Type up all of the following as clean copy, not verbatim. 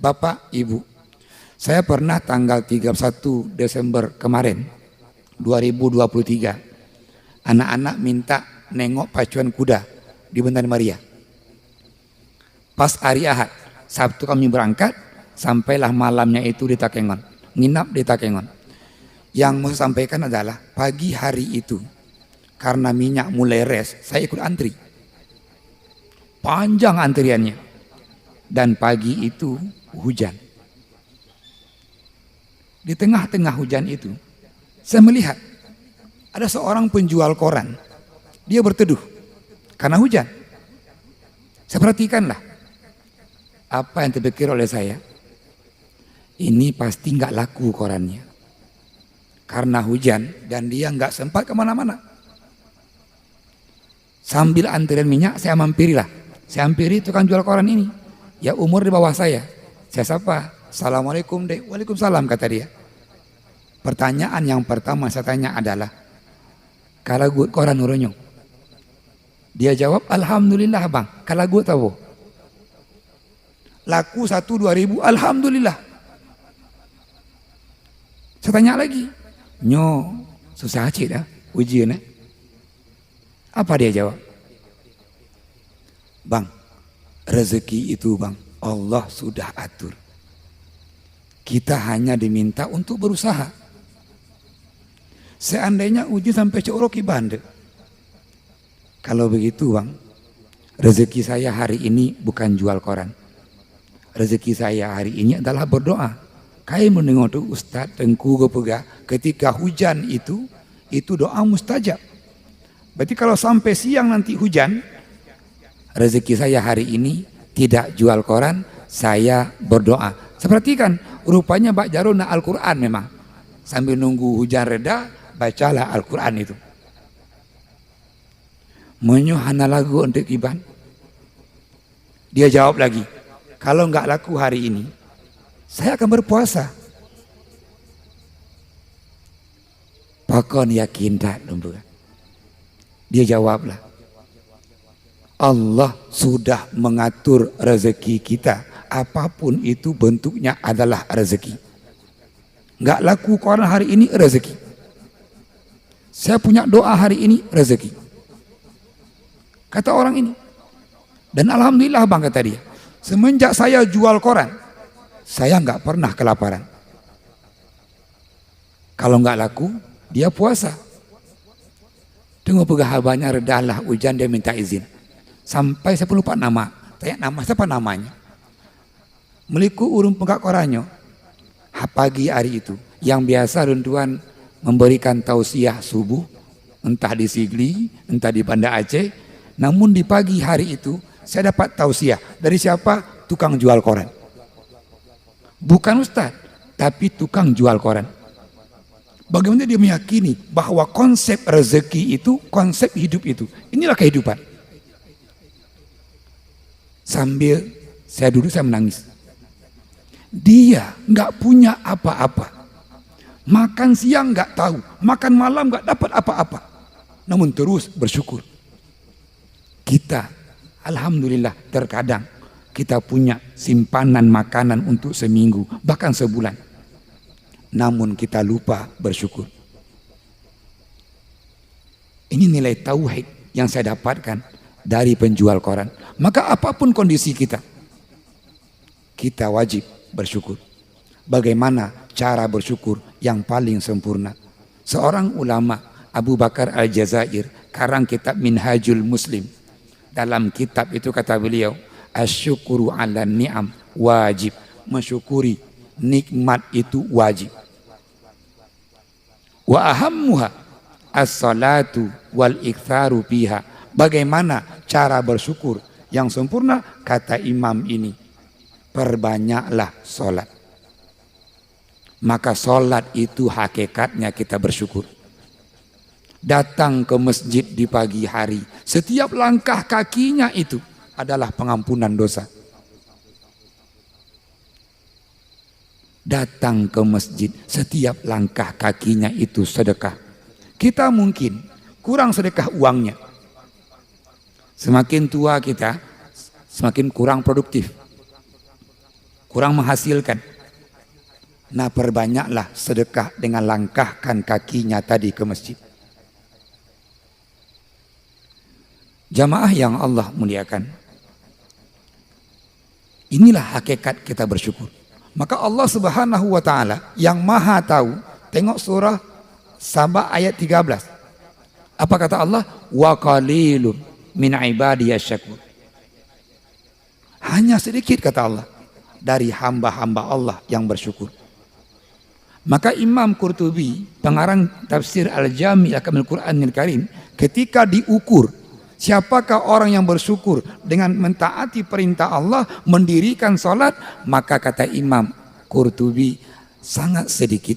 Bapak, Ibu, saya pernah tanggal 31 Desember kemarin 2023 anak-anak minta nengok pacuan kuda di Bendana Maria. Pas hari Ahad, Sabtu kami berangkat, sampailah malamnya itu di Takengon, nginap di Takengon. Yang mau saya sampaikan adalah pagi hari itu karena minyak mulai res, saya ikut antri. Panjang antriannya. Dan pagi itu hujan. Di tengah-tengah hujan itu, saya melihat ada seorang penjual koran. Dia berteduh karena hujan. Saya perhatikanlah. Apa yang terpikir oleh saya? Ini pasti nggak laku korannya. Karena hujan dan dia nggak sempat kemana-mana. Sambil antrian minyak, saya mampirilah. Saya hampiri tukang jual koran ini. Ya umur di bawah saya. Saya sapa, "Assalamualaikum dek." "Waalaikumsalam," kata dia. Pertanyaan yang pertama saya tanya adalah, "Kalau gue koran uronyo?" Dia jawab, "Alhamdulillah bang, kalau gue tahu." Laku 1-2 ribu, alhamdulillah. Saya tanya lagi, "Nyo, susah aja dah ujian." Apa dia jawab? "Bang, rezeki itu bang, Allah sudah atur. Kita hanya diminta untuk berusaha. Seandainya uji sampai coroki bande. Kalau begitu bang, rezeki saya hari ini bukan jual koran. Rezeki saya hari ini adalah berdoa. Kayak mendengar tuh Ustaz Tengku Gopega, ketika hujan itu doa mustajab. Berarti kalau sampai siang nanti hujan, rezeki saya hari ini tidak jual koran, saya berdoa." Perhatikan, rupanya Mbak Jarona Al-Quran memang. Sambil nunggu hujan reda, bacalah Al-Quran itu. Menyuhana lagu untuk Iban. Dia jawab lagi, "Kalau nggak laku hari ini, saya akan berpuasa." Pakon yakin tak lembu. Dia jawablah, Allah sudah mengatur rezeki kita. Apapun itu bentuknya adalah rezeki. Nggak laku koran hari ini, rezeki. Saya punya doa hari ini, rezeki. Kata orang ini. Dan alhamdulillah bang, kata dia, semenjak saya jual koran, saya nggak pernah kelaparan. Kalau nggak laku, dia puasa. Tunggu pegahabannya redalah hujan, dia minta izin. Sampai saya lupa nama. Tanya nama siapa namanya. Meliku urung pengak koranyo. Pagi hari itu yang biasa runtuhan memberikan tausiah subuh, entah di Sigli, entah di Banda Aceh. Namun di pagi hari itu saya dapat tausiah dari siapa? Tukang jual koran. Bukan ustaz, tapi tukang jual koran. Bagaimana dia meyakini bahwa konsep rezeki itu, konsep hidup itu, inilah kehidupan. Sambil saya duduk, saya menangis. Dia nggak punya apa-apa, makan siang nggak tahu, makan malam nggak dapat apa-apa, namun terus bersyukur. Kita, alhamdulillah, terkadang kita punya simpanan makanan untuk seminggu, bahkan sebulan, namun kita lupa bersyukur. Ini nilai tauhid yang saya dapatkan dari penjual koran. Maka apapun kondisi kita, kita wajib bersyukur. Bagaimana cara bersyukur yang paling sempurna? Seorang ulama, Abu Bakar Al-Jazair, karang kitab Minhajul Muslim. Dalam kitab itu kata beliau, asyukuru ala ni'am wajib. Mensyukuri nikmat itu wajib. Wa ahammuha as-salatu wal iktharu biha. Bagaimana cara bersyukur yang sempurna? Kata imam ini, perbanyaklah sholat. Maka sholat itu hakikatnya kita bersyukur. Datang ke masjid di pagi hari, setiap langkah kakinya itu adalah pengampunan dosa. Datang ke masjid, setiap langkah kakinya itu sedekah. Kita mungkin kurang sedekah uangnya. Semakin tua kita, semakin kurang produktif. kurang menghasilkan. Nah, perbanyaklah sedekah dengan langkahkan kakinya tadi ke masjid. Jamaah yang Allah muliakan, inilah hakikat kita bersyukur. Maka Allah Subhanahu wa taala yang Maha tahu, tengok surah Saba ayat 13. Apa kata Allah? Wa qalilun min ibadiyasy syakur. Hanya sedikit kata Allah dari hamba-hamba Allah yang bersyukur. Maka Imam Qurtubi, pengarang tafsir Al-Jami' Ahkamil Qur'anil Karim, ketika diukur siapakah orang yang bersyukur dengan mentaati perintah Allah, mendirikan sholat, maka kata Imam Qurtubi sangat sedikit.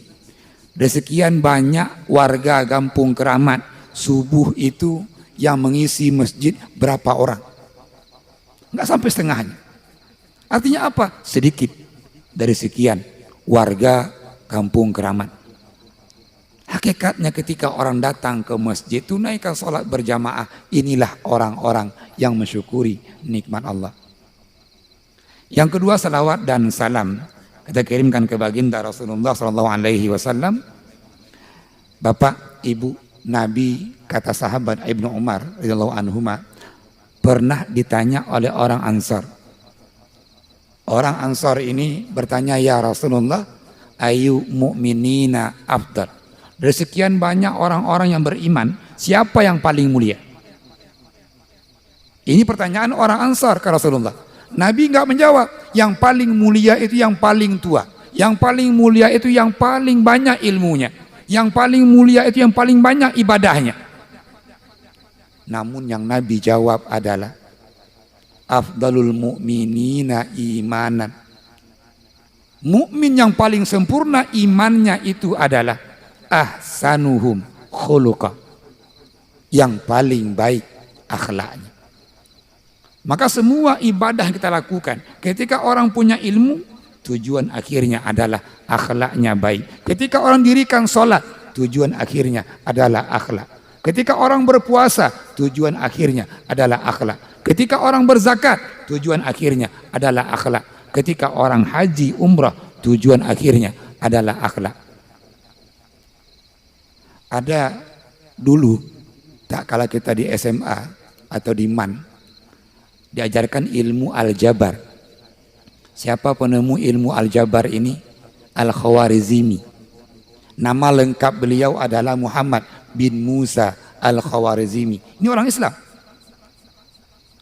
Dari sekian banyak warga Kampung Keramat, subuh itu yang mengisi masjid berapa orang? Enggak sampai setengahnya. Artinya apa? Sedikit dari sekian warga Kampung Keramat. Hakikatnya ketika orang datang ke masjid, tunaikan sholat berjamaah, inilah orang-orang yang mensyukuri nikmat Allah. Yang kedua, salawat dan salam kita kirimkan ke baginda Rasulullah SAW. Bapak, ibu, Nabi, kata sahabat Ibnu Umar radhiyallahu anhuma, pernah ditanya oleh orang Ansar. Orang Ansar ini bertanya, ya Rasulullah, ayu mu'minina afdal. Dari sekian banyak orang-orang yang beriman, siapa yang paling mulia? Ini pertanyaan orang Ansar ke Rasulullah. Nabi enggak menjawab. Yang paling mulia itu yang paling tua. Yang paling mulia itu yang paling banyak ilmunya. Yang paling mulia itu yang paling banyak ibadahnya. Namun yang Nabi jawab adalah afdalul mu'minina imanan. Mukmin yang paling sempurna imannya itu adalah ahsanuhum khuluqa, yang paling baik akhlaknya. Maka semua ibadah yang kita lakukan, ketika orang punya ilmu, tujuan akhirnya adalah akhlaknya baik. Ketika orang dirikan sholat, tujuan akhirnya adalah akhlak. Ketika orang berpuasa, tujuan akhirnya adalah akhlak. Ketika orang berzakat, tujuan akhirnya adalah akhlak. Ketika orang haji umrah, tujuan akhirnya adalah akhlak. Ada dulu, tak kala kita di SMA atau di MAN, diajarkan ilmu Al-Jabar. Siapa penemu ilmu Al-Jabar ini? Al-Khawarizmi. Nama lengkap beliau adalah Muhammad bin Musa Al-Khawarizmi. Ini orang Islam.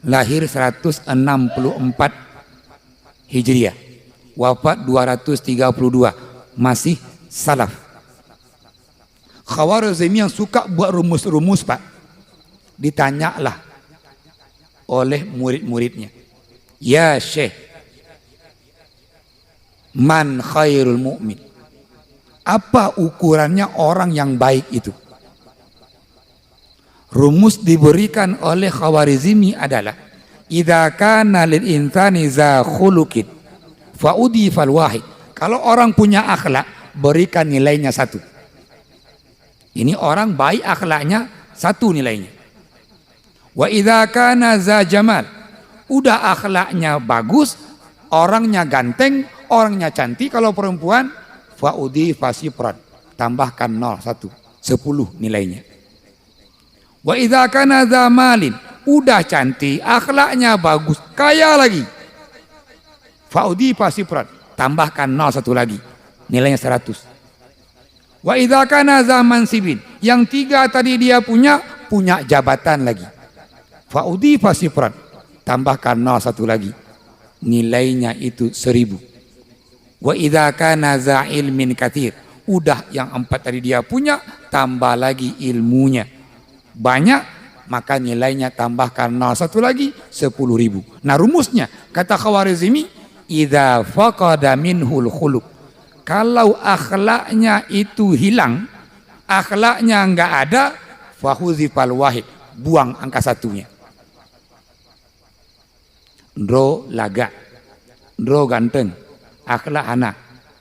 Lahir 164 Hijriah. Wafat 232. Masih salaf. Khawarizmi yang suka buat rumus-rumus, Pak. Ditanyalah oleh murid-muridnya. Ya Syekh, man khairul mu'min? Apa ukurannya orang yang baik itu? Rumus diberikan oleh Khawarizmi adalah idza kana lil insani za khuluqin fa udifal wahid. Kalau orang punya akhlak, berikan nilainya 1. Ini orang baik akhlaknya 1 nilainya. Wa idza kana za jamal, udah akhlaknya bagus, orangnya ganteng, orangnya cantik, kalau perempuan faudi fasiprat, tambahkan 0 1, 10 nilainya. Wa idza kana za malin, udah cantik, akhlaknya bagus, kaya lagi, faudi fasiprat, tambahkan 0 1 lagi, nilainya 100. Wa idza kana za mansibin, yang 3 tadi dia punya jabatan lagi, faudi fasiprat, tambahkan 0 1 lagi, nilainya itu 1000. Wa idza kana za ilmin katsir, udah yang 4 tadi dia punya, tambah lagi ilmunya banyak, maka nilainya tambahkan 0 1 lagi, 10.000. Nah rumusnya kata Khawarizmi, idza faqada minhul khuluq, kalau akhlaknya itu hilang, akhlaknya enggak ada, fahuzifal wahid, buang angka 1-nya. Ndro laga, ndro ganteng, akhlak anak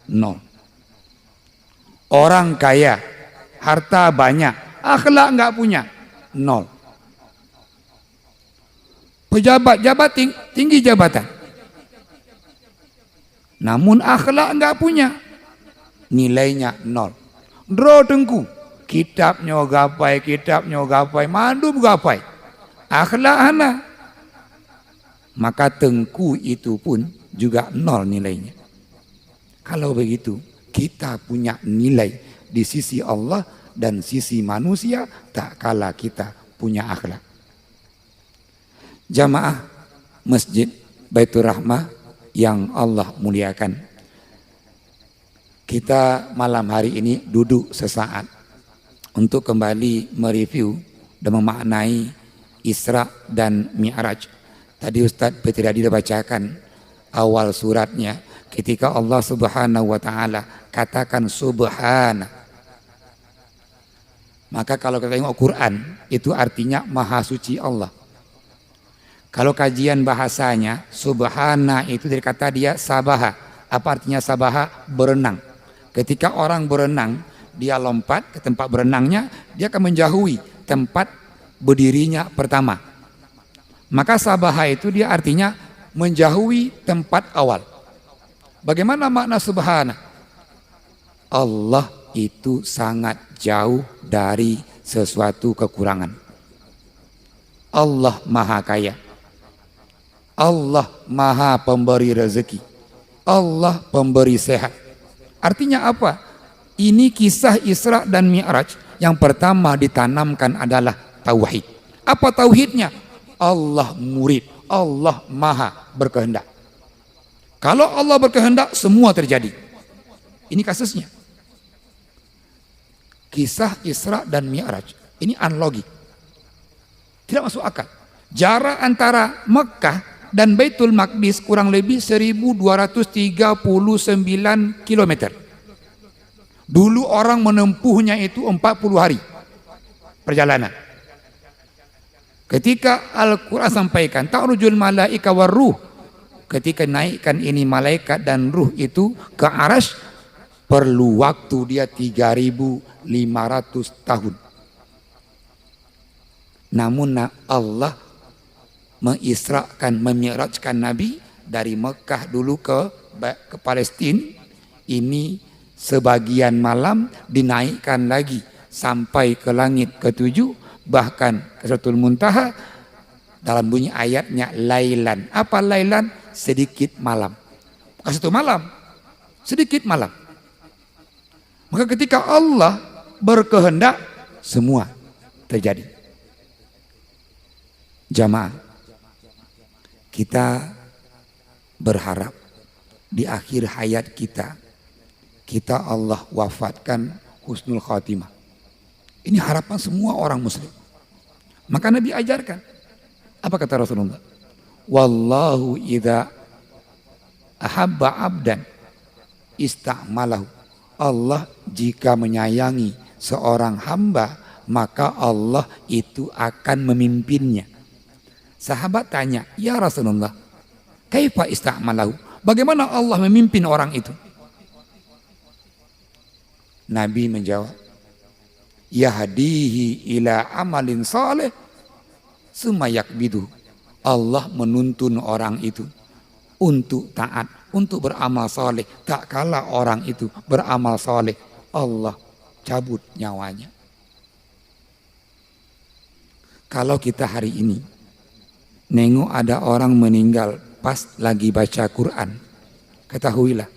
0. Orang kaya, harta banyak, akhlak enggak punya 0. Pejabat tinggi jabatan Namun akhlak enggak punya, nilainya 0. Dro tengku, kitabnya gapai, mandum gapai. Akhlak hana. Maka tengku itu pun juga 0 nilainya. Kalau begitu, kita punya nilai di sisi Allah dan sisi manusia tak kalah kita punya akhlak. Jamaah Masjid Baitur Rahmah yang Allah muliakan. Kita malam hari ini duduk sesaat untuk kembali mereview dan memaknai Isra dan Mi'raj. Tadi Ustadz Petri Adi bacakan awal suratnya ketika Allah Subhanahu wa taala katakan subhana. Maka kalau kita tengok Quran itu artinya maha suci Allah. Kalau kajian bahasanya, subhana itu dari kata dia sabaha. Apa artinya sabaha? Berenang. Ketika orang berenang, dia lompat ke tempat berenangnya, dia akan menjauhi tempat berdirinya pertama. Maka sabaha itu dia artinya menjauhi tempat awal. Bagaimana makna subhana? Allah itu sangat jauh dari sesuatu kekurangan. Allah maha kaya. Allah maha pemberi rezeki. Allah pemberi sehat. Artinya apa? Ini kisah Isra dan Mi'raj. Yang pertama ditanamkan adalah tauhid. Apa tauhidnya? Allah murid. Allah maha berkehendak. Kalau Allah berkehendak, semua terjadi. Ini kasusnya. Kisah Isra dan Mi'raj. Ini unlogik. Tidak masuk akal. Jarak antara Mekah dan Baitul Maqdis kurang lebih 1239 km. Dulu orang menempuhnya itu 40 hari perjalanan. Ketika Al-Quran sampaikan ta'rujul malaika warruh, ketika naikkan ini malaikat dan ruh itu ke arasy, perlu waktu dia 3.500 tahun. Namun Allah mengisrakan, memi'rajkan Nabi dari Mekah dulu ke Palestina. Ini sebagian malam dinaikkan lagi sampai ke langit ketujuh, bahkan ke Sidratul Muntaha. Dalam bunyi ayatnya lailan. Apa lailan? Sedikit malam. Bukan satu malam, sedikit malam. Maka ketika Allah berkehendak, semua terjadi. Jamaah, kita berharap di akhir hayat kita Allah wafatkan husnul khatimah. Ini harapan semua orang muslim. Maka Nabi ajarkan. Apa kata Rasulullah? Wallahu idza ahabba abdan ista'malahu. Allah jika menyayangi seorang hamba, maka Allah itu akan memimpinnya. Sahabat tanya, ya Rasulullah, kaifa ista'malahu? Bagaimana Allah memimpin orang itu? Nabi menjawab, yahdihi ila amalin saleh summa yakbidu. Allah menuntun orang itu untuk taat, untuk beramal saleh. Tak kala orang itu beramal saleh, Allah cabut nyawanya. Kalau kita hari ini nengok ada orang meninggal pas lagi baca Quran, ketahuilah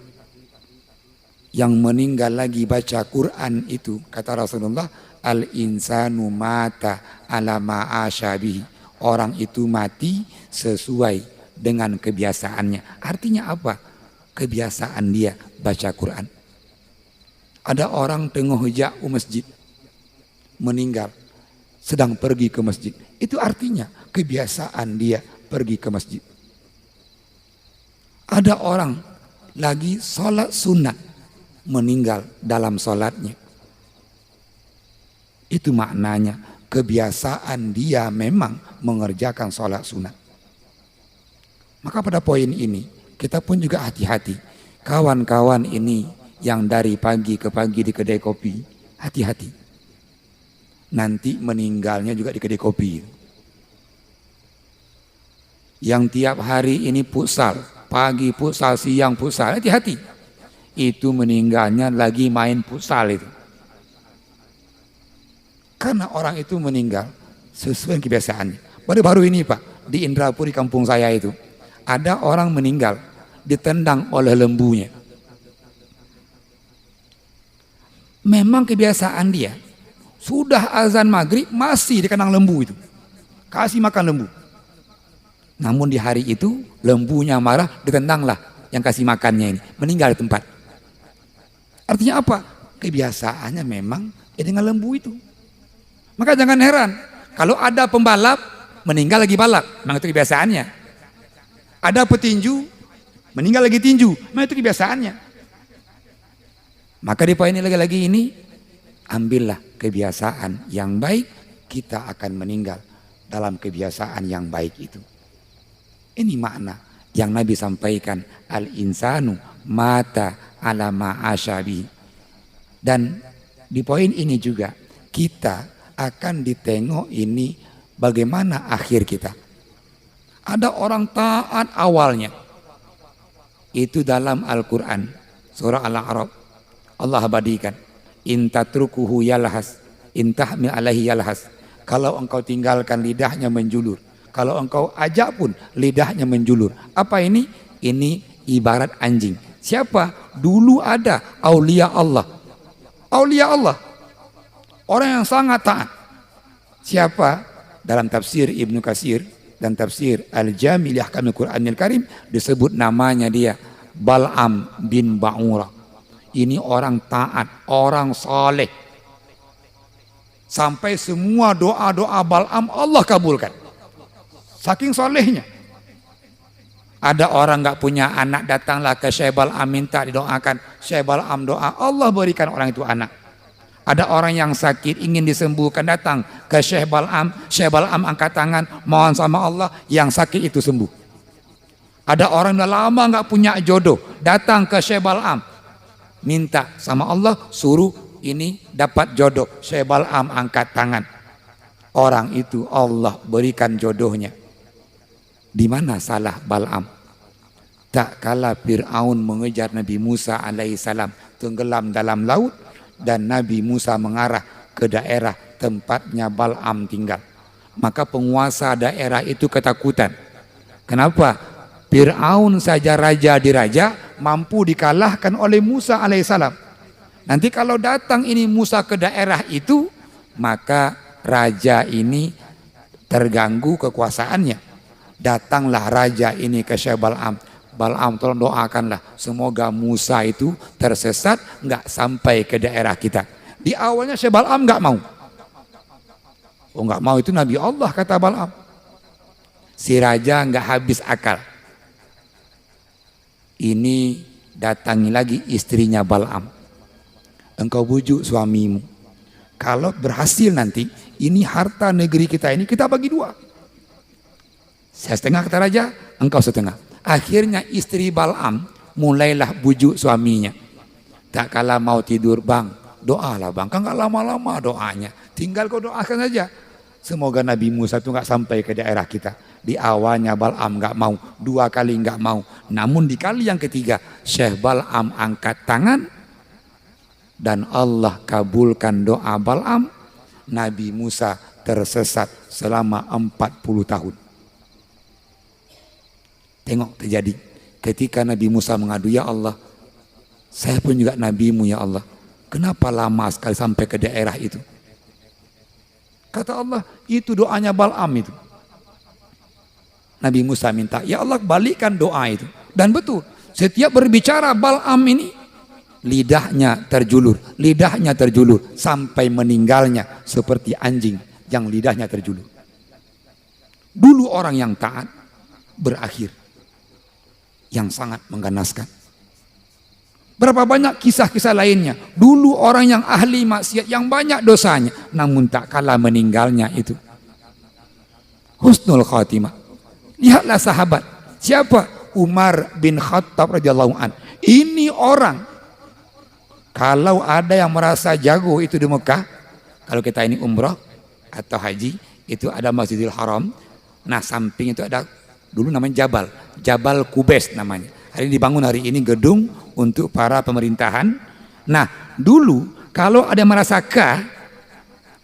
yang meninggal lagi baca Quran itu, kata Rasulullah, al-insanu mata ala ma'asyabihi. Orang itu mati sesuai dengan kebiasaannya. Artinya apa? Kebiasaan dia baca Quran. Ada orang tengah jauh masjid, meninggal, sedang pergi ke masjid. Itu artinya kebiasaan dia pergi ke masjid. Ada orang lagi sholat sunat, meninggal dalam sholatnya. Itu maknanya kebiasaan dia memang mengerjakan sholat sunat. Maka pada poin ini kita pun juga hati-hati. Kawan-kawan ini yang dari pagi ke pagi di kedai kopi, hati-hati. Nanti meninggalnya juga di kedai kopi. Yang tiap hari ini futsal, pagi futsal, siang futsal, hati-hati. Itu meninggalnya lagi main futsal itu. Karena orang itu meninggal sesuai kebiasaannya. Baru-baru ini Pak, di Indrapuri kampung saya itu, ada orang meninggal ditendang oleh lembunya. Memang kebiasaan dia, sudah azan maghrib masih dikenang lembu itu, kasih makan lembu. Namun di hari itu lembunya marah, ditendanglah yang kasih makannya ini, meninggal di tempat. Artinya apa? Kebiasaannya memang dengan lembu itu. Maka jangan heran kalau ada pembalap meninggal lagi balap, memang itu kebiasaannya. Ada petinju meninggal lagi tinju, memang itu kebiasaannya. Maka di poin ini lagi-lagi ini, ambillah kebiasaan yang baik, kita akan meninggal dalam kebiasaan yang baik itu. Ini makna yang Nabi sampaikan, al-insanu mata ala ma'asyabi. Dan di poin ini juga kita akan ditengok ini bagaimana akhir kita. Ada orang taat awalnya, itu dalam Al-Quran surah Al-A'raf Allah abadikan, in tatrukuhu yalhas in tahmil alaihi yalhas. Kalau engkau tinggalkan lidahnya menjulur, kalau engkau ajak pun lidahnya menjulur. Apa ini? Ini ibarat anjing. Siapa? Dulu ada aulia Allah. Aulia Allah, orang yang sangat taat. Siapa? Dalam tafsir Ibnu Katsir dan tafsir Al-Jami' li Ahkamil Qur'anil Karim disebut namanya dia Bal'am bin Ba'ura. Ini orang taat, orang saleh. Sampai semua doa-doa Bal'am Allah kabulkan. Saking salehnya. Ada orang nggak punya anak, datanglah ke Syekh Bal'am minta didoakan. Syekh Bal'am doa, Allah berikan orang itu anak. Ada orang yang sakit ingin disembuhkan, datang ke Syekh Bal'am. Syekh Bal'am angkat tangan, mohon sama Allah yang sakit itu sembuh. Ada orang yang lama nggak punya jodoh, datang ke Syekh Bal'am, minta sama Allah, suruh ini dapat jodoh. Syekh Bal'am angkat tangan, orang itu Allah berikan jodohnya. Di mana salah Bal'am? Tak kala Fir'aun mengejar Nabi Musa alaihissalam tenggelam dalam laut, dan Nabi Musa mengarah ke daerah tempatnya Bal'am tinggal. Maka penguasa daerah itu ketakutan. Kenapa? Fir'aun saja raja di raja mampu dikalahkan oleh Musa alaihissalam. Nanti kalau datang ini Musa ke daerah itu, maka raja ini terganggu kekuasaannya. Datanglah raja ini ke Syekh Bal'am. Bal'am tolong doakanlah semoga Musa itu tersesat, nggak sampai ke daerah kita. Di awalnya Syekh Bal'am nggak mau. Oh nggak mau itu Nabi Allah, kata Bal'am. Si raja nggak habis akal. Ini datangi lagi istrinya Bal'am. Engkau bujuk suamimu. Kalau berhasil nanti, ini harta negeri kita ini kita bagi dua. Saya setengah kata raja, engkau setengah. Akhirnya istri Bal'am mulailah bujuk suaminya. Tak kala mau tidur, bang, doalah bang, kan gak lama-lama doanya. Tinggal kau doakan saja. Semoga Nabi Musa itu gak sampai ke daerah kita. Di awalnya Bal'am gak mau, dua kali gak mau. Namun di kali yang ketiga, Syekh Bal'am angkat tangan, dan Allah kabulkan doa Bal'am. Nabi Musa tersesat selama 40 tahun. Tengok terjadi ketika Nabi Musa mengadu, ya Allah, saya pun juga nabimu ya Allah, kenapa lama sekali sampai ke daerah itu? Kata Allah, itu doanya Bal'am itu. Nabi Musa minta, ya Allah balikkan doa itu. Dan betul, setiap berbicara Bal'am ini lidahnya terjulur sampai meninggalnya seperti anjing yang lidahnya terjulur. Dulu orang yang taat berakhir yang sangat mengganaskan. Berapa banyak kisah-kisah lainnya. Dulu orang yang ahli maksiat, yang banyak dosanya, namun tak kalah meninggalnya itu husnul khatimah. Lihatlah sahabat. Siapa? Umar bin Khattab radhiyallahu an. Ini orang, kalau ada yang merasa jago itu di Mekah, kalau kita ini umrah atau haji, itu ada Masjidil Haram. Nah samping itu ada Dulu namanya Jabal, Jabal Kubes namanya. Hari ini dibangun hari ini gedung untuk para pemerintahan. Nah, dulu kalau ada yang merasa kah,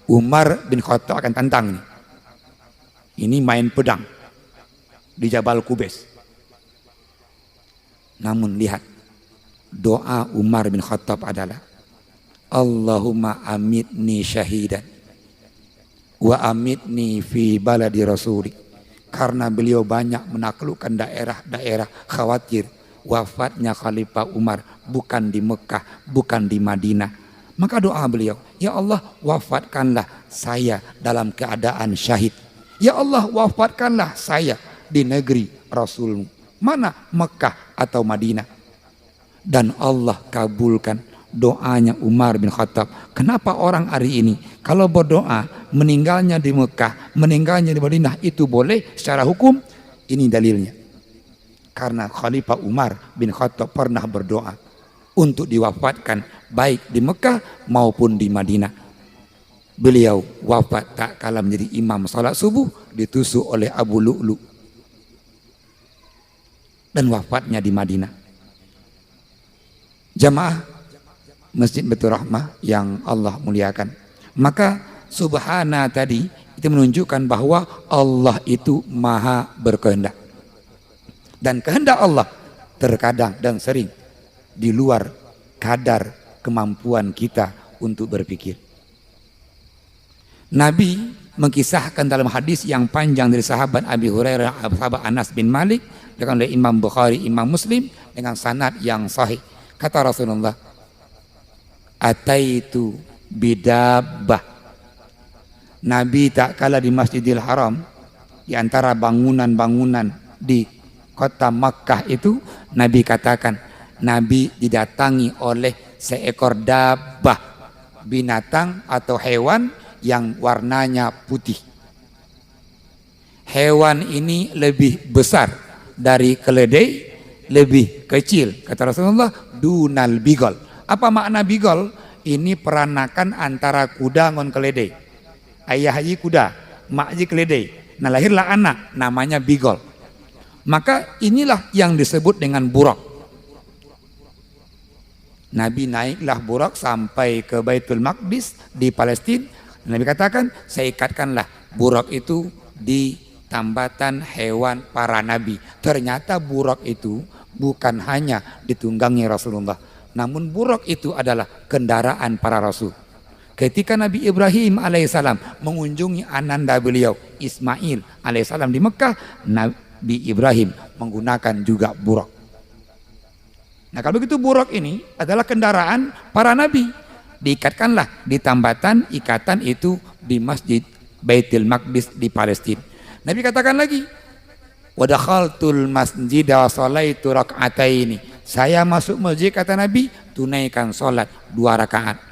Umar bin Khattab akan tantang ini. Ini main pedang di Jabal Kubes. Namun lihat, doa Umar bin Khattab adalah Allahumma amitni syahidan wa amitni fi baladi rasuli. Karena beliau banyak menaklukkan daerah-daerah, khawatir wafatnya Khalifah Umar bukan di Mekah, bukan di Madinah. Maka doa beliau, ya Allah wafatkanlah saya dalam keadaan syahid. Ya Allah wafatkanlah saya di negeri Rasulmu. Mana Mekah atau Madinah? Dan Allah kabulkan doanya Umar bin Khattab. Kenapa orang hari ini kalau berdoa meninggalnya di Mekah, meninggalnya di Madinah itu boleh secara hukum? Ini dalilnya. Karena Khalifah Umar bin Khattab pernah berdoa untuk diwafatkan baik di Mekah maupun di Madinah. Beliau wafat tak kala menjadi imam salat subuh ditusuk oleh Abu Lu'lu, dan wafatnya di Madinah. Jamaah Masjid Baitur Rahmah yang Allah muliakan. Maka subhana tadi itu menunjukkan bahwa Allah itu maha berkehendak. Dan kehendak Allah terkadang dan sering di luar kadar kemampuan kita untuk berpikir. Nabi mengkisahkan dalam hadis yang panjang dari sahabat Abi Hurairah, sahabat Anas bin Malik, dengan oleh Imam Bukhari, Imam Muslim dengan sanad yang sahih. Kata Rasulullah, ataitu bidabbah. Nabi tak kala di Masjidil Haram, di antara bangunan-bangunan di kota Makkah itu, Nabi katakan, Nabi didatangi oleh seekor dabbah, binatang atau hewan yang warnanya putih. Hewan ini lebih besar dari keledai, lebih kecil. Kata Rasulullah, dunal bigol. Apa makna bigol? Ini peranakan antara kuda dengan keledai. Ayah haji kuda, mak haji keledai. Nah lahirlah anak, namanya bigol. Maka inilah yang disebut dengan buraq. Nabi naiklah buraq sampai ke Baitul Maqdis di Palestina. Nabi katakan, saya ikatkanlah buraq itu di tambatan hewan para nabi. Ternyata buraq itu bukan hanya ditunggangi Rasulullah, namun buraq itu adalah kendaraan para rasul. Ketika Nabi Ibrahim alaihissalam mengunjungi ananda beliau Ismail alaihissalam di Mekah, Nabi Ibrahim menggunakan juga buraq. Nah kalau begitu buraq ini adalah kendaraan para nabi. Diikatkanlah di tambatan ikatan itu di Masjid Baitul Maqdis di Palestina. Nabi katakan lagi, wa dakhaltul masjid wa sallaitu rak'ataini. Saya masuk masjid, kata Nabi, tunaikan salat 2 rakaat.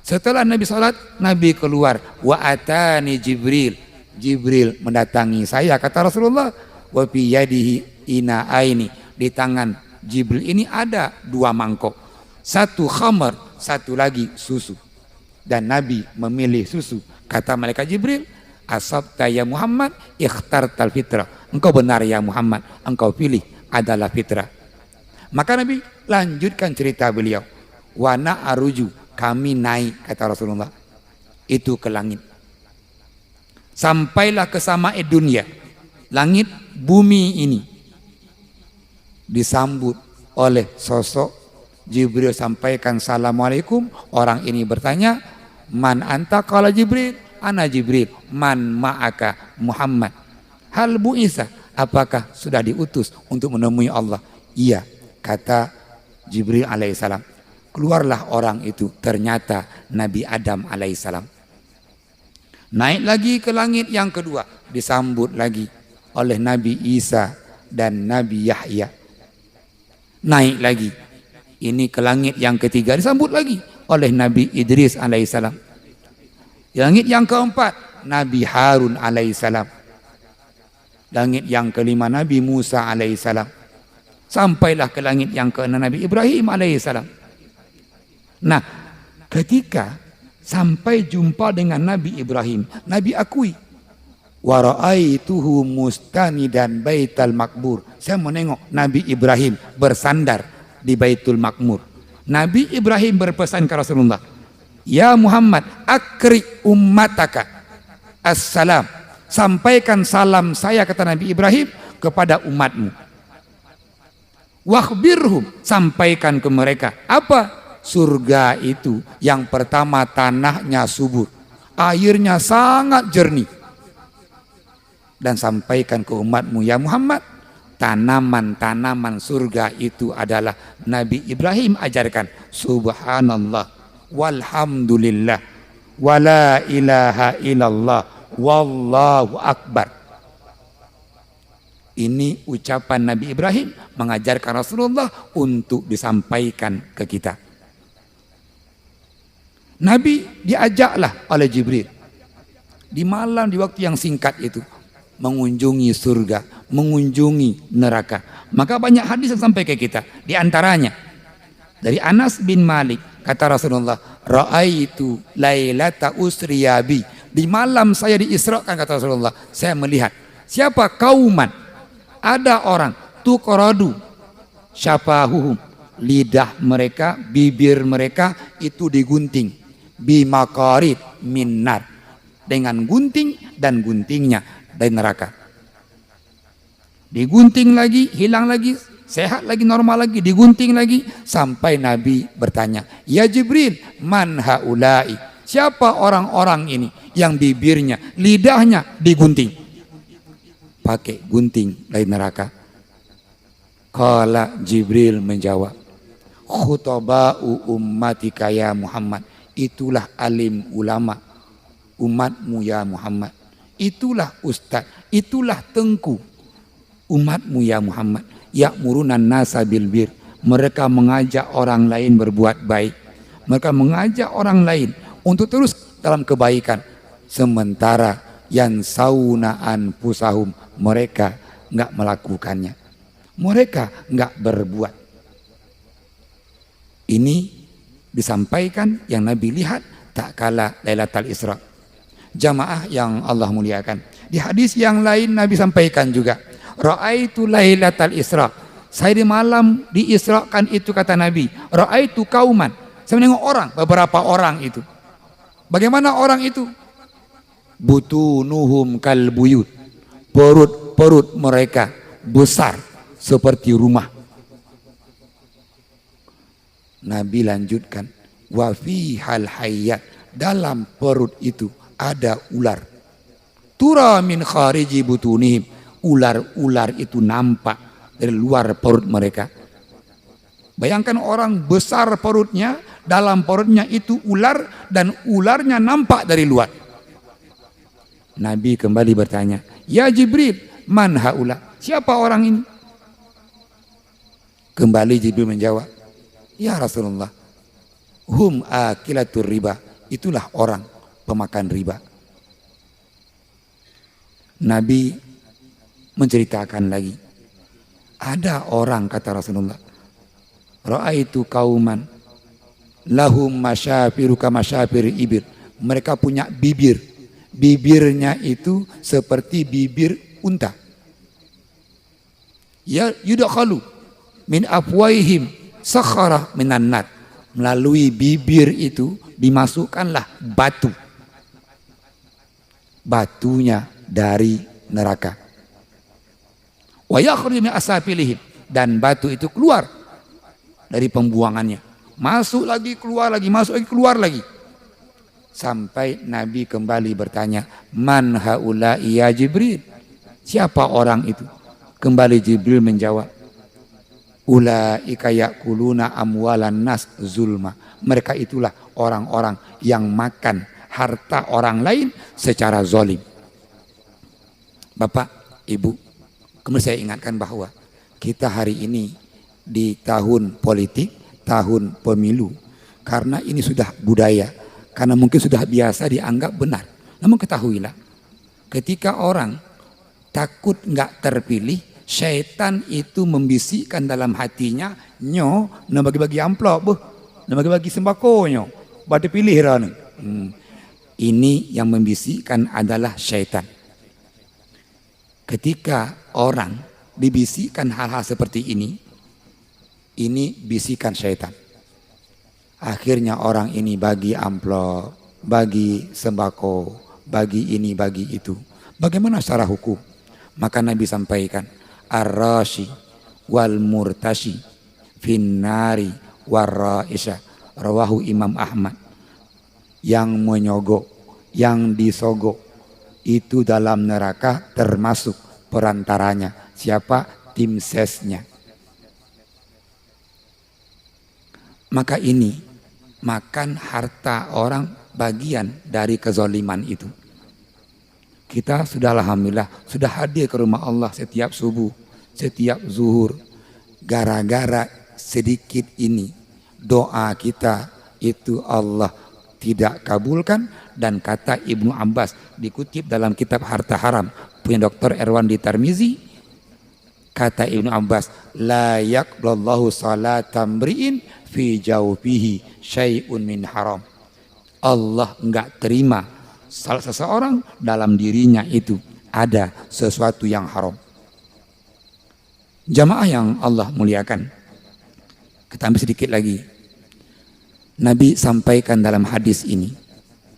Setelah Nabi salat, Nabi keluar, wa atani Jibril. Jibril mendatangi saya, kata Rasulullah, wa fi yadihi inaaini. Di tangan Jibril ini ada 2 mangkok. Satu khamar, satu lagi susu. Dan Nabi memilih susu. Kata malaikat Jibril, asabta ya Muhammad, ikhtartal fitrah. Engkau benar ya Muhammad, engkau pilih adalah fitrah. Maka Nabi lanjutkan cerita beliau. Wana aruju, kami naik, kata Rasulullah, itu ke langit. Sampailah ke sama'id dunia. Langit bumi ini disambut oleh sosok Jibril. Sampaikan assalamualaikum. Orang ini bertanya, man anta? Qala Jibril, ana Jibril. Man ma'aka? Muhammad. Hal bu'isa, apakah sudah diutus untuk menemui Allah? Iya, kata Jibril alaihissalam. Keluarlah orang itu, ternyata Nabi Adam alaihissalam. Naik lagi ke langit yang kedua, disambut lagi oleh Nabi Isa dan Nabi Yahya. Naik lagi, ini ke langit yang ketiga, disambut lagi oleh Nabi Idris alaihissalam. Langit yang keempat, Nabi Harun alaihissalam. Langit yang kelima, Nabi Musa alaihissalam. Sampailah ke langit yang keenam, Nabi Ibrahim alaihissalam. Nah, ketika sampai jumpa dengan Nabi Ibrahim, Nabi akui, Wa ra'aituhu mustanidan baital makbur. Saya menengok Nabi Ibrahim bersandar di Baitul Makmur. Nabi Ibrahim berpesan ke Rasulullah, ya Muhammad, akri ummataka assalam. Sampaikan salam saya, kata Nabi Ibrahim, kepada umatmu. Wakhbirhum, sampaikan ke mereka. Apa? Surga itu yang pertama tanahnya subur, airnya sangat jernih. Dan sampaikan ke umatmu, ya Muhammad, tanaman-tanaman surga itu adalah Nabi Ibrahim ajarkan. Subhanallah walhamdulillah wala ilaha illallah wallahu akbar. Ini ucapan Nabi Ibrahim mengajarkan Rasulullah untuk disampaikan ke kita. Nabi diajaklah oleh Jibril di malam, di waktu yang singkat itu, mengunjungi surga, mengunjungi neraka. Maka banyak hadis yang sampai ke kita. Di antaranya dari Anas bin Malik, kata Rasulullah, ra'aitu lailata usriyabi. Di malam saya diisrakan, kata Rasulullah, saya melihat siapa? Kauman, ada orang, tuqradu syafahuhum, lidah mereka, bibir mereka itu digunting, bimaqarid minnar, dengan gunting dan guntingnya dari neraka. Digunting lagi, hilang lagi, sehat lagi, normal lagi, digunting lagi, sampai Nabi bertanya, ya Jibril, man haulai, siapa orang-orang ini yang bibirnya, lidahnya digunting, pakai gunting dari neraka? Qala, Jibril menjawab, khutaba'u ummatika ya Muhammad, itulah alim ulama umatmu ya Muhammad, itulah ustaz, itulah tengku umatmu ya Muhammad. Ya'murunan nasa bil bir, mereka mengajak orang lain berbuat baik, mereka mengajak orang lain untuk terus dalam kebaikan, sementara yang sauna anfusahum, mereka enggak melakukannya, mereka enggak berbuat. Ini disampaikan yang Nabi lihat tak kala Lailatul Isra. Jamaah yang Allah muliakan, di hadis yang lain Nabi sampaikan juga, ra'aitu Lailatul Isra, saya di malam diisrakan itu, kata Nabi, ra'aitu kauman, saya menengok orang, beberapa orang itu. Bagaimana orang itu? Butunuhum kalbuyut, perut-perut mereka besar seperti rumah. Nabi lanjutkan, wa fihal hayyat, dalam perut itu ada ular. Tura min khariji butunihim, ular-ular itu nampak dari luar perut mereka. Bayangkan orang besar perutnya, dalam perutnya itu ular, dan ularnya nampak dari luar. Nabi kembali bertanya, ya Jibril, man haula, siapa orang ini? Kembali Jibril menjawab, ya Rasulullah, hum akilatur riba, itulah orang pemakan riba. Nabi menceritakan lagi, ada orang, kata Rasulullah, ra'aitu kauman lahum masyafiru ka masyafir ibir, mereka punya bibir, bibirnya itu seperti bibir unta. Ya yudakhalu min afwaihim sakhara minan nar, melalui bibir itu dimasukkanlah batu, batunya dari neraka. Wa yakhruju min asafilihim, dan batu itu keluar dari pembuangannya, masuk lagi, keluar lagi, masuk lagi, keluar lagi, sampai Nabi kembali bertanya, man haula ya Jibril, siapa orang itu? Kembali Jibril menjawab, ulaika yakuluna amwalan nas zulma, mereka itulah orang-orang yang makan harta orang lain secara zalim. Bapak, Ibu, kemudian saya ingatkan bahwa kita hari ini di tahun politik, tahun pemilu, karena ini sudah budaya, karena mungkin sudah biasa dianggap benar. Namun ketahuilah, ketika orang takut nggak terpilih, syaitan itu membisikkan dalam hatinya, nyo, nak bagi-bagi amplop, nak bagi-bagi sembako, nyo, pada pilih rana. Ini yang membisikkan adalah syaitan. Ketika orang dibisikkan hal-hal seperti ini bisikan syaitan. Akhirnya orang ini bagi amplop, bagi sembako, bagi ini, bagi itu. Bagaimana secara hukum? Maka Nabi sampaikan, ar-rashi wal murtashi finnari warraisha, rawahu Imam Ahmad. Yang menyogok, yang disogok itu dalam neraka, termasuk perantaranya. Siapa? Tim sesnya. Maka ini makan harta orang bagian dari kezaliman itu. Kita sudah alhamdulillah sudah hadir ke rumah Allah setiap subuh, setiap zuhur. Gara-gara sedikit ini doa kita itu Allah tidak kabulkan. Dan kata Ibnu Abbas dikutip dalam kitab Harta Haram punya Dr. Erwandi Tarmizi, kata Ibnu Abbas, la yaqballahu salatam mri'in fi jawfihi syai'un min haram. Allah enggak terima salat seseorang dalam dirinya itu ada sesuatu yang haram. Jamaah yang Allah muliakan, kita ambil sedikit lagi. Nabi sampaikan dalam hadis ini,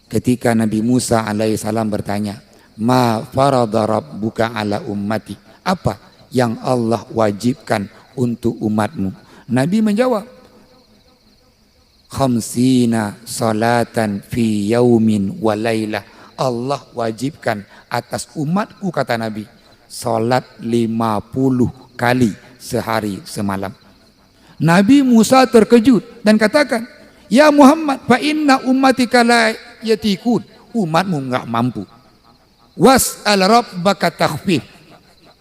ketika Nabi Musa alaihissalam bertanya, ma farada rabbuka ala ummati, apa yang Allah wajibkan untuk umatmu? Nabi menjawab, khamsina salatan fi yaumin wa laylah. Allah wajibkan atas umatku, kata Nabi, salat 50 kali sehari semalam. Nabi Musa terkejut dan katakan, ya Muhammad, fa inna ummatika la yatikun, umatmu enggak mampu. Was'al rabbaka takhfif,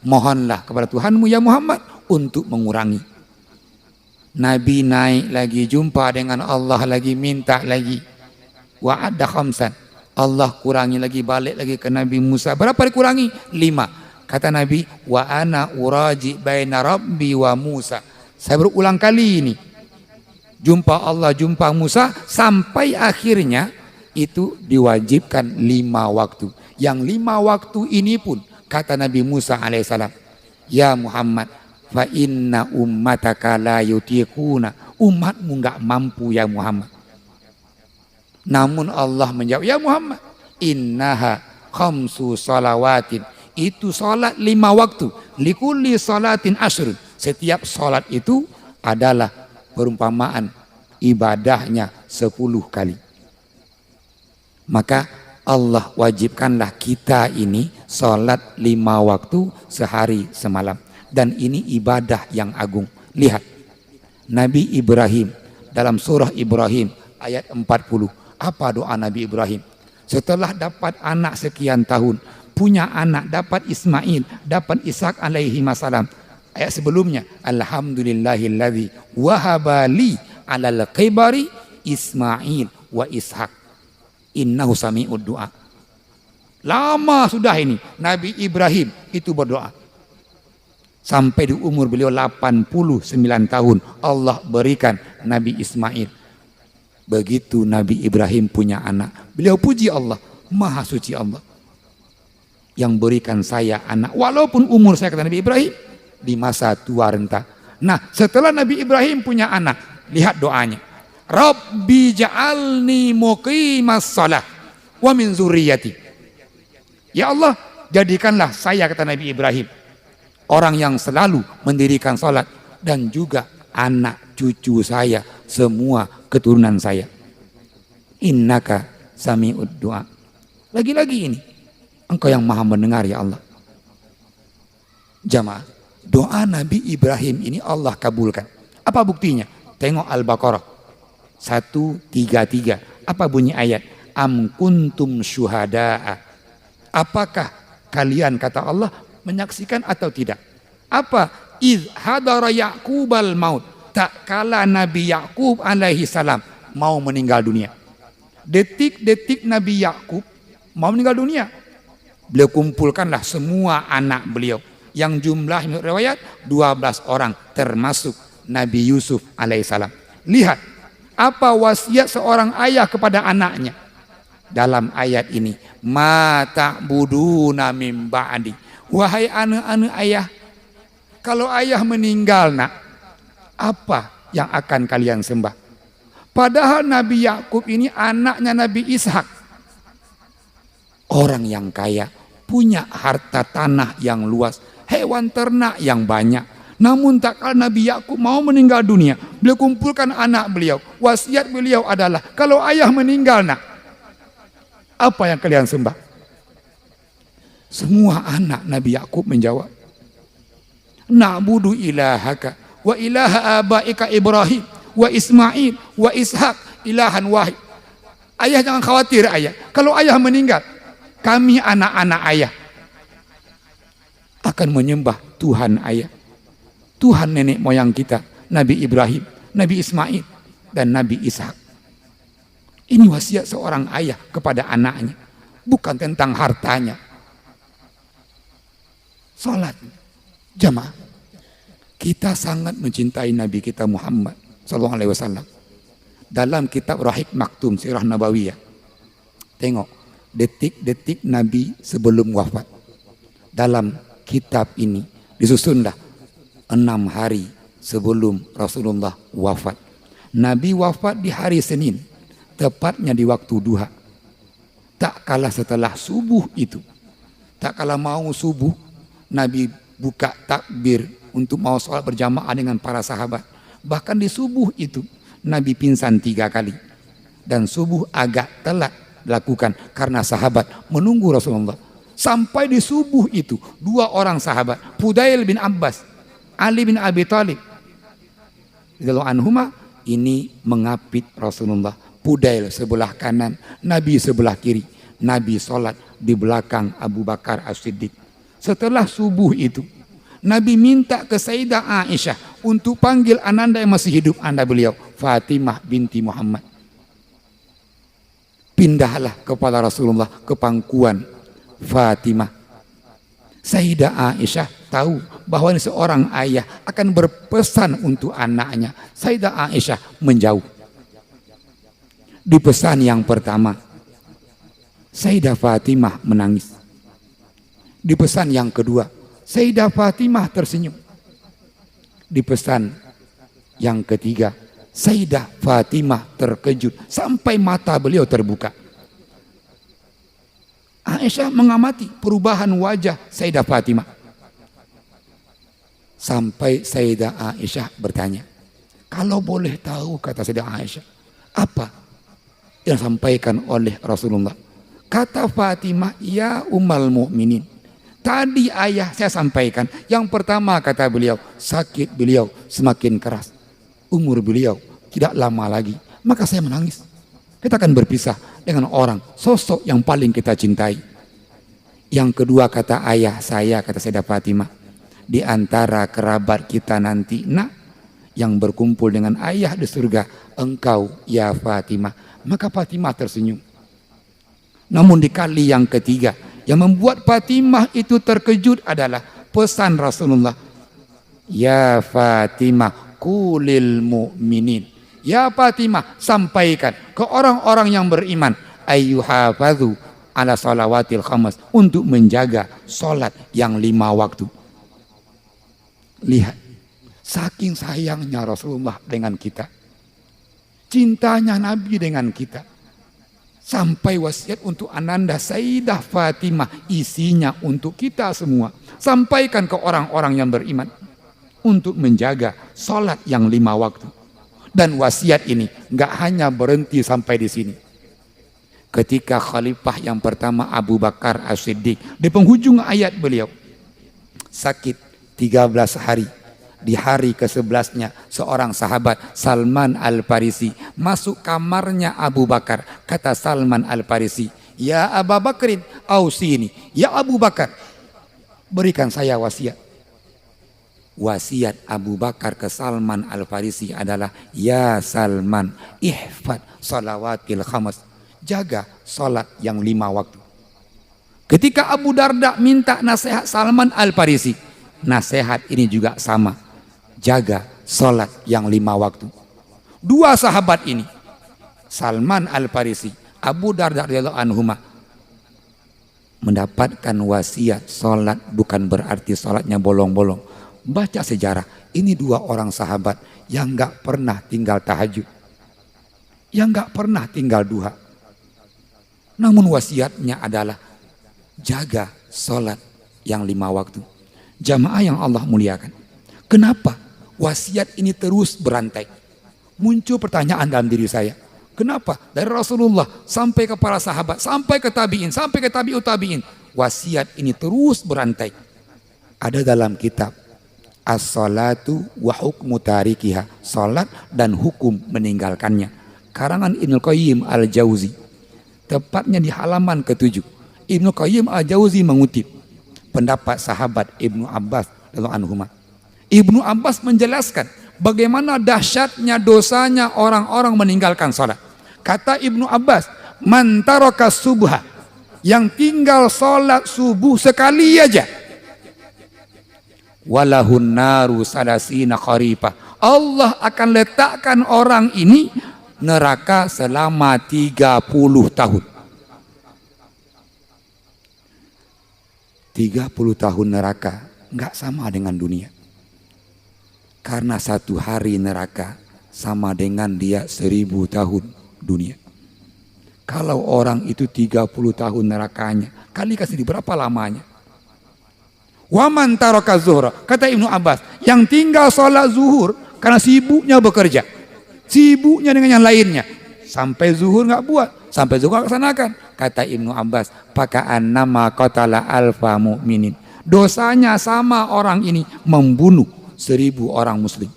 mohonlah kepada Tuhanmu ya Muhammad untuk mengurangi. Nabi naik lagi, jumpa dengan Allah lagi, minta lagi. Wa'adda khamsan, Allah kurangi lagi, balik lagi ke Nabi Musa. Berapa dikurangi? 5. Kata Nabi, wa ana uraji baina rabbi wa Musa, saya berulang kali ini jumpa Allah, jumpa Musa, sampai akhirnya itu diwajibkan 5 waktu. Yang 5 waktu ini pun kata Nabi Musa alaihissalam, ya Muhammad, fa inna ummataka la yutiquna, umatmu enggak mampu ya Muhammad. Namun Allah menjawab, ya Muhammad, innaha khamsu salawatin, itu salat 5 waktu, likulli salatin ashrun, setiap salat itu adalah perumpamaan ibadahnya 10 kali. Maka Allah wajibkanlah kita ini salat 5 waktu sehari semalam. Dan ini ibadah yang agung. Lihat, Nabi Ibrahim dalam surah Ibrahim ayat 40. Apa doa Nabi Ibrahim? Setelah dapat anak sekian tahun, punya anak, dapat Ismail, dapat Ishak alaihi salam. Ayat sebelumnya, alhamdulillahilladzi wahabali alal qibari Ismail wa Ishak innahu sami'ud du'a. Lama sudah ini Nabi Ibrahim itu berdoa. Sampai di umur beliau 89 tahun Allah berikan Nabi Ismail. Begitu Nabi Ibrahim punya anak, beliau puji Allah, maha suci Allah yang berikan saya anak walaupun umur saya, kata Nabi Ibrahim, di masa tua renta. Nah, setelah Nabi Ibrahim punya anak, lihat doanya, Rabbi ja'alni muqimas shalah wa min zurriyati. Ya Allah, jadikanlah saya, kata Nabi Ibrahim, orang yang selalu mendirikan salat, dan juga anak cucu saya, semua keturunan saya. Innaka sami'ud du'a. Lagi-lagi ini, Engkau yang maha mendengar ya Allah. Jamaah, doa Nabi Ibrahim ini Allah kabulkan. Apa buktinya? Tengok Al-Baqarah 133. Apa bunyi ayat? Am kuntum syuhada'a. Apakah kalian, kata Allah, menyaksikan atau tidak? Apa? Idh hadara Ya'qubal maut. Tak kala Nabi Ya'qub alaihi salam mau meninggal dunia. Detik-detik Nabi Ya'qub mau meninggal dunia, beliau kumpulkanlah semua anak beliau, yang jumlah menurut riwayat 12 orang, termasuk Nabi Yusuf alaihissalam. Lihat apa wasiat seorang ayah kepada anaknya dalam ayat ini, ma ta'buduna min ba'di, Wahai anak-anak ayah, kalau ayah meninggal nak, apa yang akan kalian sembah? Padahal Nabi Yakub ini anaknya Nabi Ishak, orang yang kaya, punya harta tanah yang luas, hewan ternak yang banyak. Namun tak kala Nabi Yakub mau meninggal dunia, beliau kumpulkan anak beliau. Wasiat beliau adalah, kalau ayah meninggal nak, apa yang kalian sembah? Semua anak Nabi Yakub menjawab, na'budu ilahaka wa ilaha abaika Ibrahim wa Ismail wa Ishak ilahan wahid. Ayah jangan khawatir ayah, kalau ayah meninggal, kami anak-anak ayah akan menyembah Tuhan ayah, Tuhan nenek moyang kita, Nabi Ibrahim, Nabi Ismail, dan Nabi Ishak. Ini wasiat seorang ayah kepada anaknya, bukan tentang hartanya. Salat jamaah, kita sangat mencintai Nabi kita Muhammad SAW. Dalam kitab Rahik Maktum Sirah Nabawiyah, tengok detik-detik Nabi sebelum wafat. Dalam kitab ini disusunlah 6 hari sebelum Rasulullah wafat. Nabi wafat di hari Senin, tepatnya di waktu duha. Tak kalah setelah subuh itu, tak kalah mau subuh, Nabi buka takbir untuk mau sholat berjamaah dengan para sahabat. Bahkan di subuh itu Nabi pingsan 3 kali. Dan subuh agak telat dilakukan karena sahabat menunggu Rasulullah. Sampai di subuh itu 2 orang sahabat, Fudail bin Abbas, Ali bin Abi Thalib radhiyallahu anhuma, ini mengapit Rasulullah. Fudail sebelah kanan, Nabi sebelah kiri. Nabi sholat di belakang Abu Bakar As-Siddiq. Setelah subuh itu, Nabi minta ke Sayyidah Aisyah untuk panggil ananda yang masih hidup, anda beliau, Fatimah binti Muhammad. Pindahlah kepada Rasulullah ke pangkuan Fatimah. Sayyidah Aisyah tahu bahwa ini seorang ayah akan berpesan untuk anaknya. Sayyidah Aisyah menjauh. Di pesan yang pertama, Sayyidah Fatimah menangis. Di pesan yang kedua, Sayyidah Fatimah tersenyum. Di pesan yang ketiga, Sayyidah Fatimah terkejut sampai mata beliau terbuka. Aisyah mengamati perubahan wajah Sayyidah Fatimah. Sampai Sayyidah Aisyah bertanya, kalau boleh tahu, kata Sayyidah Aisyah, apa yang disampaikan oleh Rasulullah? Kata Fatimah, ya Ummul Mukminin, tadi ayah saya sampaikan, yang pertama kata beliau, sakit beliau semakin keras, umur beliau tidak lama lagi, maka saya menangis. Kita akan berpisah dengan orang, sosok yang paling kita cintai. Yang kedua kata ayah saya, kata Sayyidah Fatimah, di antara kerabat kita nanti nak, yang berkumpul dengan ayah di surga, engkau ya Fatimah. Maka Fatimah tersenyum. Namun di kali yang ketiga, yang membuat Fatimah itu terkejut adalah pesan Rasulullah. Ya Fatimah, qulil mu'minin. Ya Fatimah, sampaikan ke orang-orang yang beriman, ayyuhafadhu ala salawatil khamas, untuk menjaga salat yang 5 waktu. Lihat, saking sayangnya Rasulullah dengan kita, cintanya Nabi dengan kita, sampai wasiat untuk ananda Sayyidah Fatimah, isinya untuk kita semua. Sampaikan ke orang-orang yang beriman untuk menjaga sholat yang 5 waktu. Dan wasiat ini nggak hanya berhenti sampai di sini. Ketika khalifah yang pertama Abu Bakar As-Siddiq, di penghujung ayat beliau sakit 13 hari. Di hari ke-11-nya seorang sahabat Salman Al-Farisi masuk kamarnya Abu Bakar. Kata Salman Al-Farisi, ya Abu Bakrin ausini, ya Abu Bakar, berikan saya wasiat. Wasiat Abu Bakar ke Salman Al-Farisi adalah, ya Salman, ihfad salawatil khamas, jaga salat yang 5 waktu. Ketika Abu Darda minta nasihat Salman Al-Farisi, nasihat ini juga sama, jaga salat yang 5 waktu. 2 sahabat ini, Salman Al-Farisi, Abu Darda radhiyallahu anhuma, mendapatkan wasiat sholat bukan berarti sholatnya bolong-bolong. Baca sejarah, ini dua orang sahabat yang gak pernah tinggal tahajud, yang gak pernah tinggal duha. Namun wasiatnya adalah jaga sholat yang 5 waktu. Jamaah yang Allah muliakan, kenapa wasiat ini terus berantai? Muncul pertanyaan dalam diri saya, kenapa dari Rasulullah sampai ke para sahabat, sampai ke tabi'in, sampai ke tabi'ut tabi'in, wasiat ini terus berantai? Ada dalam kitab As-Salatu wa Hukmu Tarikiha, salat dan hukum meninggalkannya, karangan Ibnu Qayyim Al-Jauzi, tepatnya di halaman ke-7. Ibnu Qayyim Al-Jauzi mengutip pendapat sahabat Ibnu Abbas radhiyallahu anhu. Ibnu Abbas menjelaskan bagaimana dahsyatnya dosanya orang-orang meninggalkan salat. Kata Ibnu Abbas, man taraka subha, yang tinggal salat subuh sekali aja, walahun naru sadasina kharifah, Allah akan letakkan orang ini neraka selama 30 tahun. 30 tahun neraka nggak sama dengan dunia. Karena 1 hari neraka sama dengan dia 1000 tahun dunia. Kalau orang itu 30 tahun nerakanya, kali kasih berapa lamanya? Waman taraka zuhra, kata Ibnu Abbas, yang tinggal sholat zuhur karena sibuknya bekerja, sibuknya dengan yang lainnya, sampai zuhur nggak buat, sampai zuhur nggak laksanakan. Kata Ibnu Abbas, pakaan nama qatala alfa mu'minin, dosanya sama orang ini membunuh 1000 orang muslim.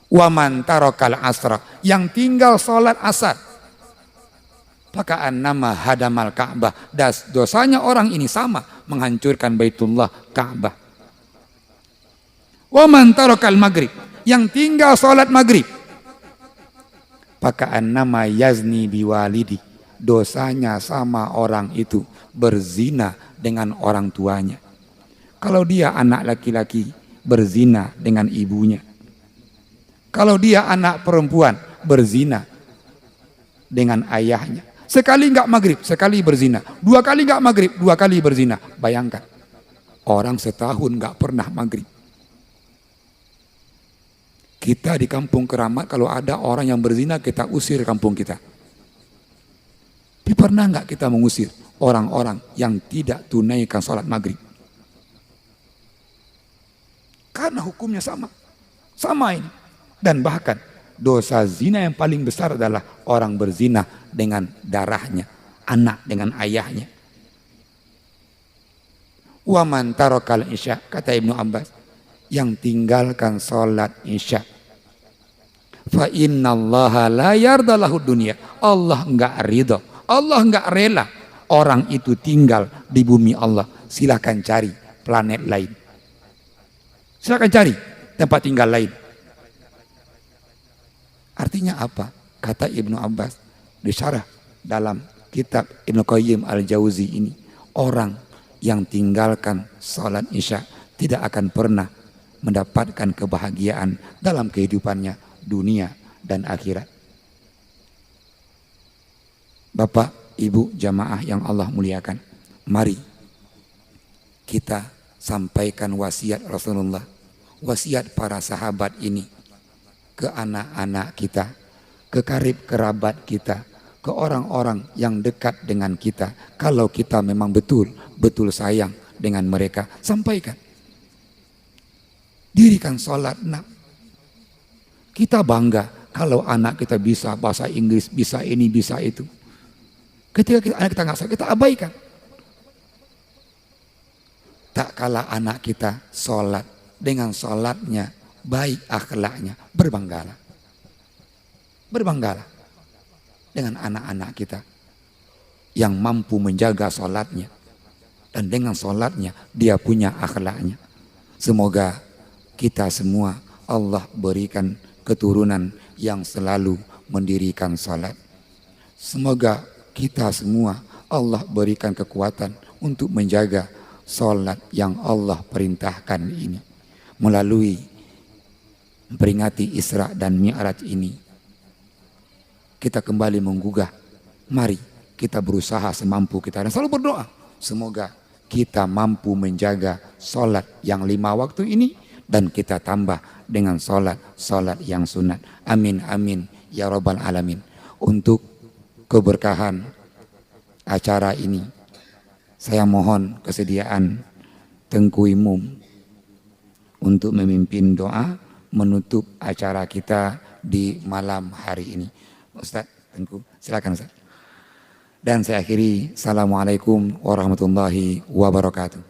Waman tarakal asra, yang tinggal sholat asar, pakaan nama hadamal Ka'bah, dosanya orang ini sama menghancurkan Baitullah Ka'bah. Waman tarakal maghrib, yang tinggal sholat maghrib, pakaan nama yazni biwalidi, dosanya sama orang itu berzina dengan orang tuanya. Kalau dia anak laki-laki, berzina dengan ibunya. Kalau dia anak perempuan, berzina dengan ayahnya. Sekali enggak maghrib, sekali berzina. 2 kali enggak maghrib, 2 kali berzina. Bayangkan, orang setahun enggak pernah maghrib. Kita di kampung Keramat, kalau ada orang yang berzina, kita usir kampung kita. Tapi pernah enggak kita mengusir orang-orang yang tidak tunaikan sholat maghrib? Karena hukumnya sama. Sama ini. Dan bahkan dosa zina yang paling besar adalah orang berzina dengan darahnya, anak dengan ayahnya. Wa man tarakal isya, kata Ibnu Abbas, yang tinggalkan sholat isya, fa innallaha la yardalahu dunya, Allah enggak ridho, Allah enggak rela orang itu tinggal di bumi Allah. Silakan cari planet lain, silakan cari tempat tinggal lain. Artinya apa? Kata Ibnu Abbas di syarah dalam kitab Ibnu Qayyim Al-Jauzi ini, orang yang tinggalkan salat isya tidak akan pernah mendapatkan kebahagiaan dalam kehidupannya dunia dan akhirat. Bapak, Ibu, jamaah yang Allah muliakan, mari kita sampaikan wasiat Rasulullah, wasiat para sahabat ini ke anak-anak kita, ke karib kerabat kita, ke orang-orang yang dekat dengan kita. Kalau kita memang betul sayang dengan mereka, sampaikan. Dirikan sholat. Nah, kita bangga kalau anak kita bisa bahasa Inggris, bisa ini, bisa itu. Ketika anak kita nggak sholat, kita abaikan. Tak kalah anak kita sholat, dengan sholatnya baik akhlaknya, berbanggalah. Berbanggalah dengan anak-anak kita yang mampu menjaga sholatnya, dan dengan sholatnya dia punya akhlaknya. Semoga kita semua Allah berikan keturunan yang selalu mendirikan sholat. Semoga kita semua Allah berikan kekuatan untuk menjaga sholat yang Allah perintahkan ini. Melalui memperingati Isra dan Mi'raj ini, kita kembali menggugah, mari kita berusaha semampu kita dan selalu berdoa. Semoga kita mampu menjaga sholat yang 5 waktu ini dan kita tambah dengan sholat yang sunat. Amin amin ya rabbal alamin. Untuk keberkahan acara ini, saya mohon kesediaan Tengku Imum untuk memimpin doa menutup acara kita di malam hari ini. Ustaz Tengku, silakan Ustaz. Dan saya akhiri, Assalamualaikum warahmatullahi wabarakatuh.